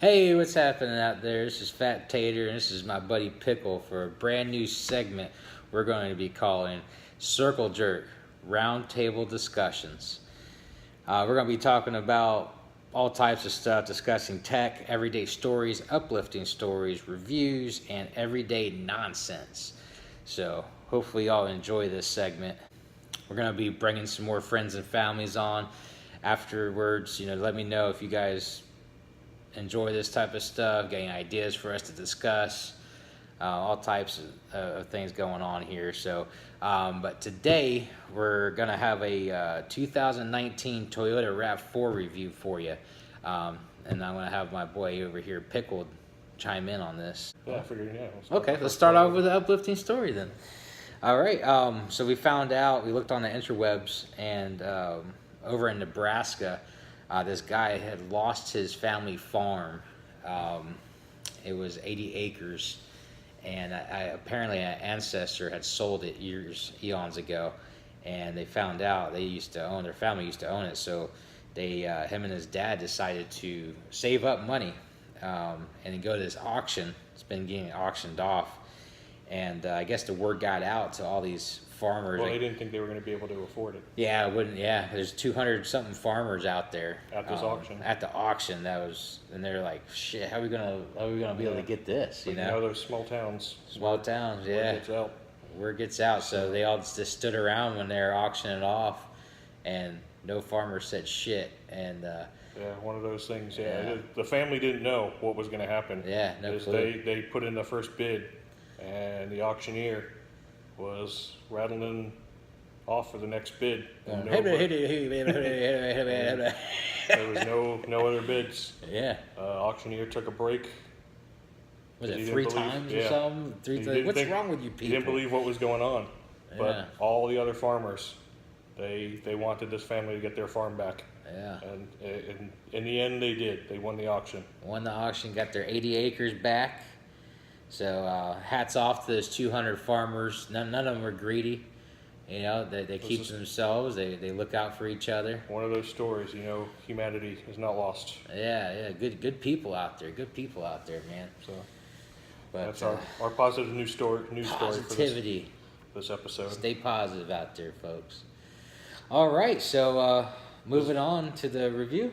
Hey, what's happening out there? This is Fat Tater, and this is my buddy Pickle for a brand new segment we're going to be calling Circle Jerk Roundtable Discussions. We're going to be talking about all types of stuff, discussing tech, everyday stories, uplifting stories, reviews, and everyday nonsense. So hopefully y'all enjoy this segment. We're going to be bringing some more friends and families on afterwards. Let me know if you guys enjoy this type of stuff, getting ideas for us to discuss, all types of things going on here. So, but today we're gonna have a 2019 Toyota RAV4 review for you, and I'm gonna have my boy over here, Pickled, chime in on this. Yeah, I figured. Yeah. Okay, let's start off with an uplifting story then. All right. So we found out. We looked on the interwebs, and over in Nebraska, this guy had lost his family farm. It was 80 acres, and apparently an ancestor had sold it eons ago, and they found out their family used to own it. So him and his dad decided to save up money and go to this auction. It's been getting auctioned off, and I guess the word got out to all these farmers. Well, they didn't think they were going to be able to afford it. Yeah, it wouldn't. Yeah, there's 200 something farmers out there at this auction. At the auction, and they're like, "Shit, how are we gonna be able to get this?" Those small towns. Yeah. Word gets out. So they all just stood around when they were auctioning it off, and no farmer said shit. And one of those things. Yeah, the family didn't know what was going to happen. Yeah, no clue. They put in the first bid, and the auctioneer was rattling off for the next bid. There was no other bids. Yeah. Auctioneer took a break. Was it three times or something? What's wrong with you people? He didn't believe what was going on. But all the other farmers, they wanted this family to get their farm back. Yeah. And in the end, they did. They won the auction. Got their 80 acres back. So hats off to those 200 farmers. None of them were greedy. They keep to themselves. They look out for each other. One of those stories, humanity is not lost. Yeah. Good people out there. Good people out there, man. So that's our positive news story positivity for this episode. Stay positive out there, folks. All right, so moving on to the review.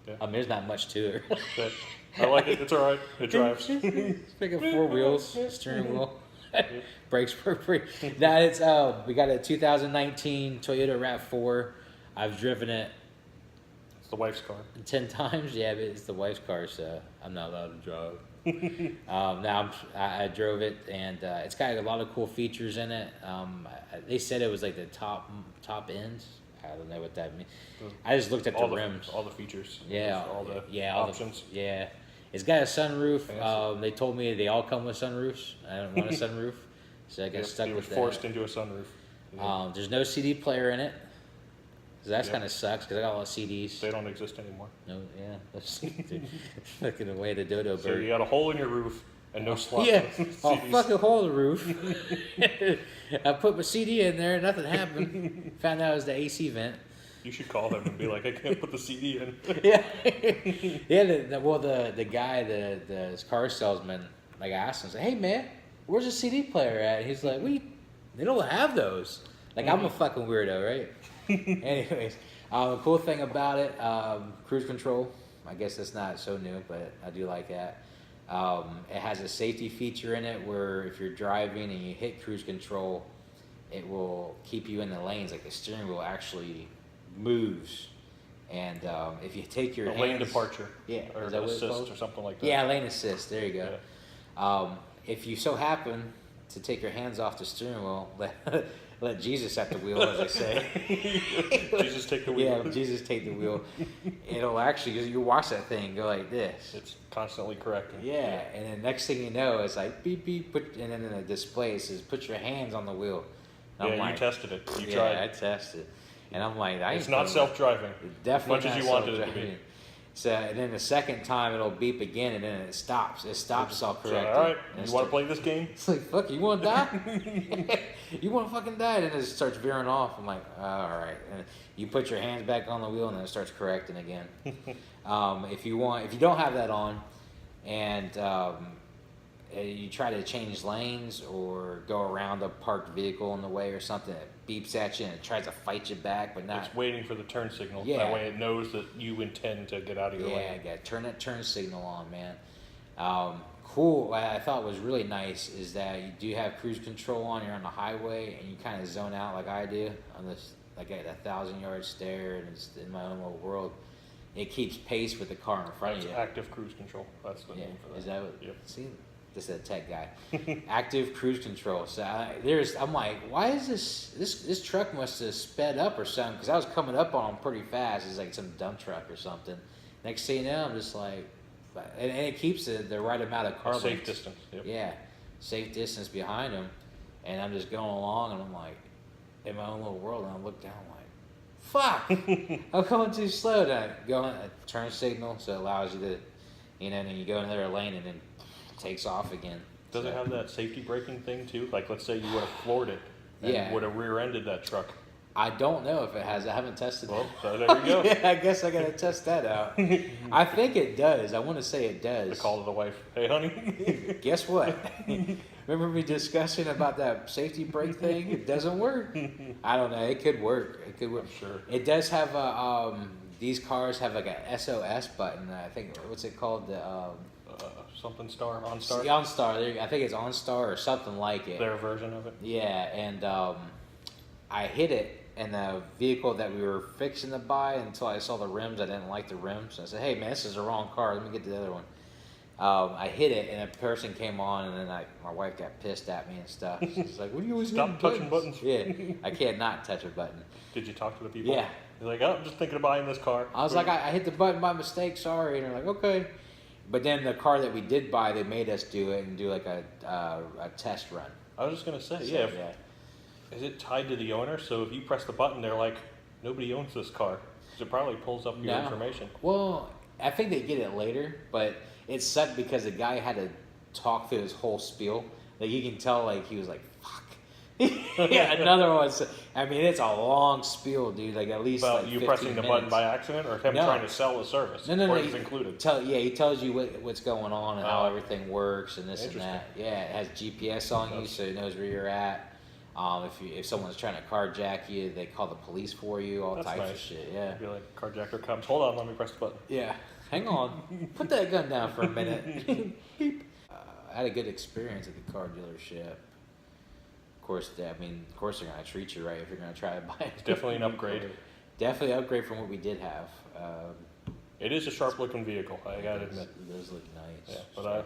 Yeah. There's not much to it. I like it. It's all right. It drives. It's like 4 wheels, steering wheel, brakes for free. Now we got a 2019 Toyota RAV4. I've driven it. It's the wife's car. 10 times. Yeah, but it's the wife's car, so I'm not allowed to drive. Now I drove it, and it's got a lot of cool features in it. They said it was like the top end. I don't know what that means. I just looked at the rims. All the features. Yeah. All the options. It's got a sunroof. They told me they all come with sunroofs. I don't want a sunroof, so I got stuck with that. Forced into a sunroof. Yeah. There's no CD player in it. So that kind of sucks because I got a lot of CDs. They don't exist anymore. No, yeah. That's looking away the dodo bird. So you got a hole in your roof and no slot. Yeah. Fucking hole in the roof. I put my CD in there, nothing happened. Found out it was the AC vent. You should call them and be like, I can't put the CD in. Yeah. The guy, the car salesman, I asked him, I said, hey man, where's the CD player at? He's like, they don't have those. I'm a fucking weirdo, right? Anyways, the cool thing about it, cruise control. I guess that's not so new, but I do like that. It has a safety feature in it where if you're driving and you hit cruise control, it will keep you in the lanes. Like the steering wheel actually moves, and if you take your lane departure, or assist or something like that. Yeah, lane assist. There you go. Yeah. If you so happen to take your hands off the steering wheel, let Jesus at the wheel, as I say. Jesus take the wheel. Yeah, Jesus take the wheel. It'll actually, you watch that thing go like this. It's constantly correcting. Yeah, and then next thing you know, it's like beep beep, and then in the display it says put your hands on the wheel. And you tested it. You tried. Yeah, I tested, and I'm like, it's not self-driving. Definitely as much as you wanted it to be. So, and then the second time it'll beep again, and then it stops. It stops self-correcting. All right, you want to play this game? It's like, fuck, you want to die? You want to fucking die? And then it starts veering off. I'm like, all right. And you put your hands back on the wheel, and then it starts correcting again. If you don't have that on, and you try to change lanes or go around a parked vehicle in the way or something, it beeps at you and it tries to fight you back, but not. It's waiting for the turn signal. Yeah. That way it knows that you intend to get out of your Yeah, lane. yeah, turn that turn signal on, man. Cool. What I thought was really nice is that you do have cruise control on. You're on the highway and you kind of zone out like I do on this, like at 1,000-yard stare, and it's in my own little world. It keeps pace with the car in front That's of you. active cruise control. That's the name for that. Is that what? Yep. See, this is a tech guy. Active cruise control. So I'm like, why is this truck must have sped up or something? Because I was coming up on him pretty fast. It's like some dump truck or something. Next thing you know, I'm just like, and it keeps the right amount of car Safe lengths. distance. Yep. Yeah, safe distance behind him, and I'm just going along, and I'm like, in my own little world, and I look down, I'm like, fuck, I'm going too slow. Then I go on a turn signal, so it allows you to, and then you go in another lane, and then takes off again. Does it have that safety braking thing too? Like, let's say you would have floored it and Yeah. would have rear-ended that truck. I don't know if it has. I haven't tested it. Well, so there you go. Yeah, I guess I gotta test that out. I think it does. I want to say it does. The call to the wife. Hey, honey. Guess what? Remember me discussing about that safety brake thing? It doesn't work. I don't know. It could work. It could work. I'm sure. It does have a. These cars have like a SOS button. I think what's it called? The Something star, OnStar. OnStar. I think it's OnStar or something like it. Their version of it. Yeah, and I hit it in the vehicle that we were fixing to buy until I saw the rims. I didn't like the rims. So I said, hey, man, this is the wrong car. Let me get the other one. I hit it, and a person came on, and then my wife got pissed at me and stuff. She's like, what are you always Stop touching buttons. Yeah, I can't not touch a button. Did you talk to the people? Yeah. You're like, oh, I'm just thinking of buying this car. I was like, I hit the button by mistake, sorry. And they're like, okay. But then the car that we did buy, they made us do it and do like a test run. I was just going to say, So, yeah. Is it tied to the owner? So if you press the button, they're like, nobody owns this car. So it probably pulls up your information. Well, I think they get it later, but it sucked because the guy had to talk through his whole spiel. Like, you can tell, like, he was like, fuck. Yeah, another one. I mean, it's a long spiel, dude. Like, at least About like you 15 pressing the button minutes. by accident, or him No. trying to sell the service? No. Or it's included? He tells you what's going on and how Oh. everything works and this and that. Yeah, it has GPS on you, so it knows where you're at. If someone's trying to carjack you, they call the police for you. All That's types nice. of shit. Yeah. Be like, carjacker comes. Hold on, let me press the button. Yeah. Hang on. Put that gun down for a minute. Beep. I had a good experience at the car dealership. Of course, they're gonna treat you right if you're gonna try to buy it. It's definitely an upgrade. Definitely an upgrade from what we did have. It is a sharp-looking vehigle, I gotta admit. It does look nice. Yeah, but I'm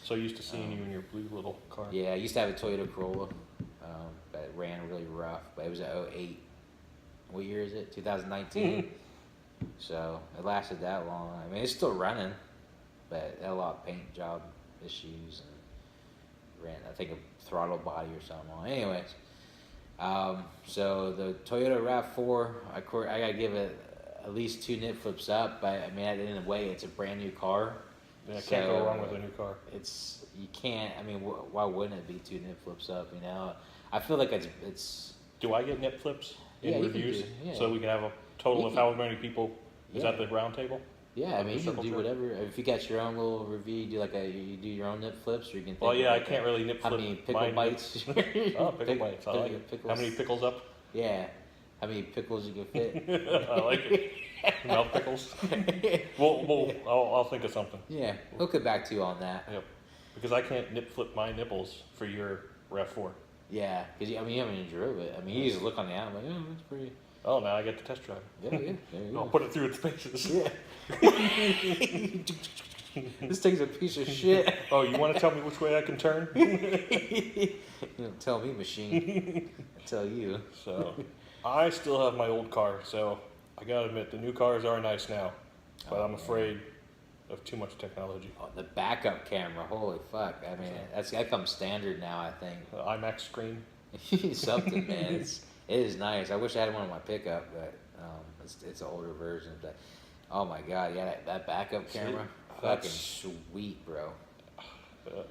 so used to seeing you in your blue little car. Yeah, I used to have a Toyota Corolla that ran really rough, but it was a 08. What year is it? 2019. So it lasted that long. I mean, it's still running, but it had a lot of paint job issues and ran, I think, a throttle body or something on. Anyways, so the Toyota RAV4, I gotta give it at least 2 nip flips up. But I mean, at the end of the way, it's a brand new car. Yeah, can't go wrong with a new car. You can't. I mean, why wouldn't it be 2 nip flips up? You know, I feel like it's. Do I get nip flips in Yeah, you can reviews? do, yeah. So we can have a total of how many people is Yeah. at the round table? Yeah, I mean, you can Circle do jerk? whatever. If you got your own little review, you do your own nip flips, or you can. Well, think yeah, of I can't really nip How flip many pickle mine. bites? Oh, pickle bites. I like it. Pickles. How many pickles up? Yeah, how many pickles you can fit? I like it. Mouth pickles. I'll think of something. Yeah, we'll get back to you on that. Yep. Because I can't nip flip my nipples for your RAV4. Yeah, because you haven't even drove it. I mean, you just look on the out, like, oh, that's pretty. Oh, now I get to test drive. Yeah, there you I'll go. put it through its paces. Yeah. This thing's a piece of shit. Oh, you want to tell me which way I can turn? You don't tell me, machine. I tell you. So, I still have my old car, so I gotta admit, the new cars are nice now, but I'm afraid of too much technology. Oh, the backup camera, holy fuck! I mean, that comes standard now. I think. IMAX screen. Something, man. It is nice. I wish I had one on my pickup, but it's an older version. But oh my god, yeah, that backup camera, fucking sweet, bro.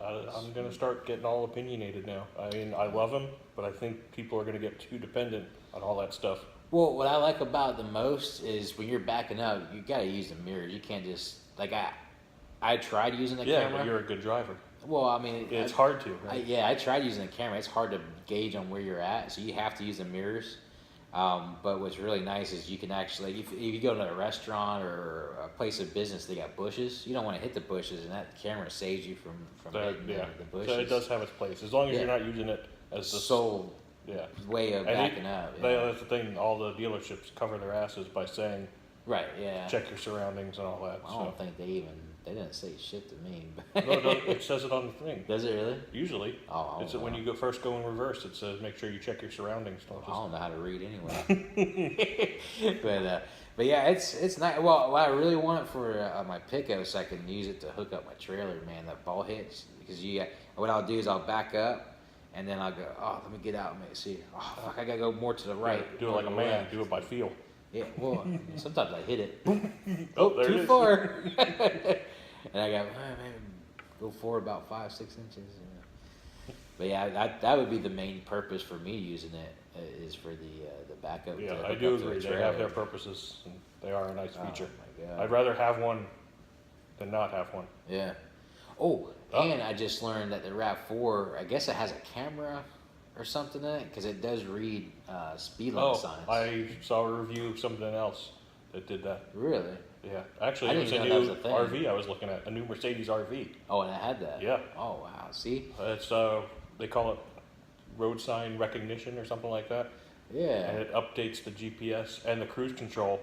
I'm gonna start getting all opinionated now. I mean, I love them, but I think people are gonna get too dependent on all that stuff. Well, what I like about it the most is when you're backing up, you gotta use the mirrors. You can't just like I tried using the Yeah, camera. but you're a good driver. Well, I mean, It's hard to, right? yeah, I tried using the camera. It's hard to gauge on where you're at, so you have to use the mirrors. But what's really nice is you can actually, if you go to a restaurant or a place of business, they got bushes. You don't want to hit the bushes, and that camera saves you from hitting the bushes. So it does have its place, as long as you're not using it as the sole way of backing up. Yeah. That's the thing. All the dealerships cover their asses by saying, Right. Yeah. check your surroundings and all that. I don't think they didn't say shit to me. No, it says it on the thing. Does it really? Usually. Oh, it's when you first go in reverse. It says make sure you check your surroundings. I don't know how to read anyway. but yeah, it's nice. Well, what I really want for my pickup so I can use it to hook up my trailer, man, the ball hits. Because what I'll do is I'll back up and then I'll go, let me get out and see. Oh, fuck, I gotta go more to the right. Do it like a man. Left. Do it by feel. Yeah, well, sometimes I hit it. There too it is. far. And I go, maybe go forward about 5-6 inches. But yeah, that would be the main purpose for me using it is for the backup. Yeah, I do agree. They have their purposes, and they are a nice feature. Oh my God. I'd rather have one than not have one. Yeah. And I just learned that the RAV4, I guess it has a camera or something in it because it does read speed limit signs. I saw a review of something else that did that. Really? Yeah, actually, it was a new RV I was looking at, a new Mercedes RV. Oh, and it had that? Yeah. Oh, wow. See? It's, they call it road sign recognition or something like that. Yeah. And it updates the GPS and the cruise control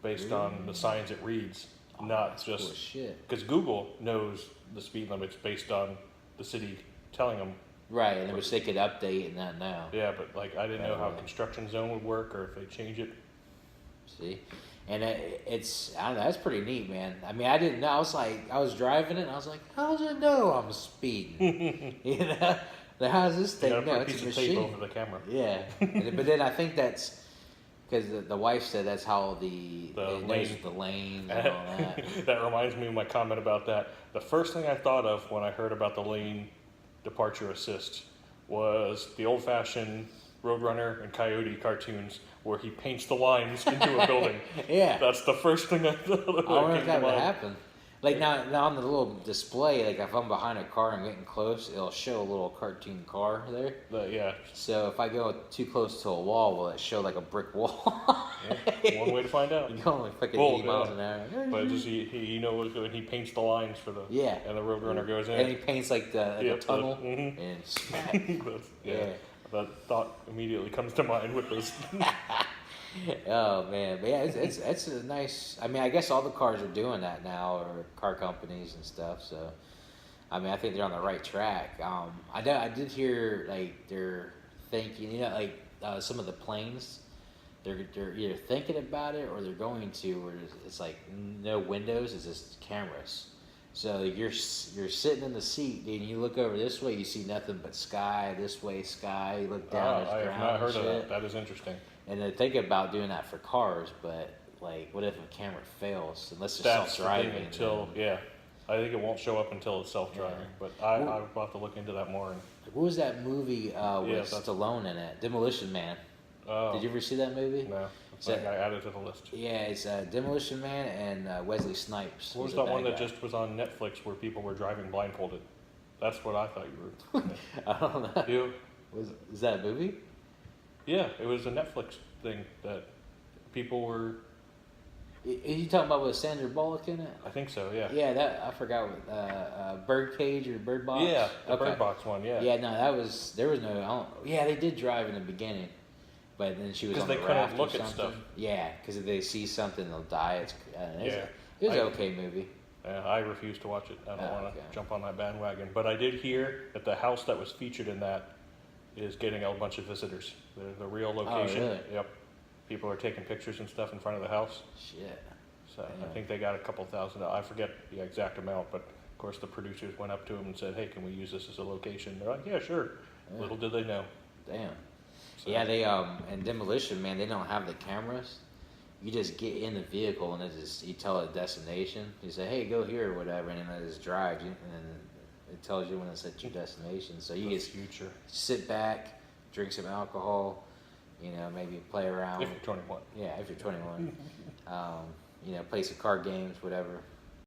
based on the signs it reads, not just... Cool shit. Because Google knows the speed limits based on the city telling them. Right, and which they could update and not now. Yeah, but like I didn't know how construction zone would work or if they change it. See? And it's, I don't know, that's pretty neat, man. I mean, I didn't know. I was driving it, and I was like, how does it know I'm speeding? You know? Like, how does this thing know? It's a machine. Tape over the camera. Yeah. But then I think that's, because the wife said that's how it knows the lanes and all that. That reminds me of my comment about that. The first thing I thought of when I heard about the lane departure assist was the old-fashioned Roadrunner and Coyote cartoons where he paints the lines into a building. Yeah. That's the first thing I thought of. I wonder if that would happen. Like now on the little display, like if I'm behind a car and getting close, it'll show a little cartoon car there. Yeah. So if I go too close to a wall, will it show like a brick wall? Yeah, one way to find out. You're going like fucking 80 miles an hour. But just he knows when he paints the lines for the and the Roadrunner goes in. And he paints like a tunnel and smack. That thought immediately comes to mind with this. Oh man, but yeah, it's a nice. I mean, I guess all the cars are doing that now, or car companies and stuff. So, I mean, I think they're on the right track. I did hear like they're thinking, like some of the planes, they're either thinking about it or they're going to, where it's like no windows, it's just cameras. So you're sitting in the seat, dude, and you look over this way, you see nothing but sky. This way, sky. You look down, there's ground. I have not heard of that. That is interesting. And they think about doing that for cars, but like, what if a camera fails? Unless it's self-driving. I think it won't show up until it's self-driving. But I'll have to look into that more. What was that movie with Stallone in it? Demolition Man. Oh. Did you ever see that movie? No. I added to the list. Yeah, it's Demolition Man and Wesley Snipes. What was that one that just was on Netflix where people were driving blindfolded? That's what I thought you were. I don't know. Is that a movie? Yeah, it was a Netflix thing that people were... Are you talking about with Sandra Bullock in it? I think so, yeah. Yeah, that I forgot what Birdcage or Bird Box. Yeah, the Bird Box one, yeah. Yeah, no, there was no. They did drive in the beginning, but then she was on the raft. Because they couldn't look at stuff. Yeah, because if they see something, they'll die. It was an okay movie. Yeah, I refuse to watch it. I don't want to jump on that bandwagon. But I did hear that the house that was featured in that is getting a bunch of visitors. The real location. Oh, really? Yep. People are taking pictures and stuff in front of the house. Shit. So I think they got a couple $1,000. I forget the exact amount, but of course the producers went up to them and said, "Hey, can we use this as a location?" They're like, "Yeah, sure." Yeah. Little did they know. Damn. So. Yeah, they in Demolition Man, they don't have the cameras. You just get in the vehicle and you tell it a destination. You say, "Hey, go here" or whatever, and then it just drives you, and it tells you when it's at your destination. So you just sit back, drink some alcohol, You know, maybe play around. If you're 21. Yeah, if you're 21. You know, play some card games, whatever.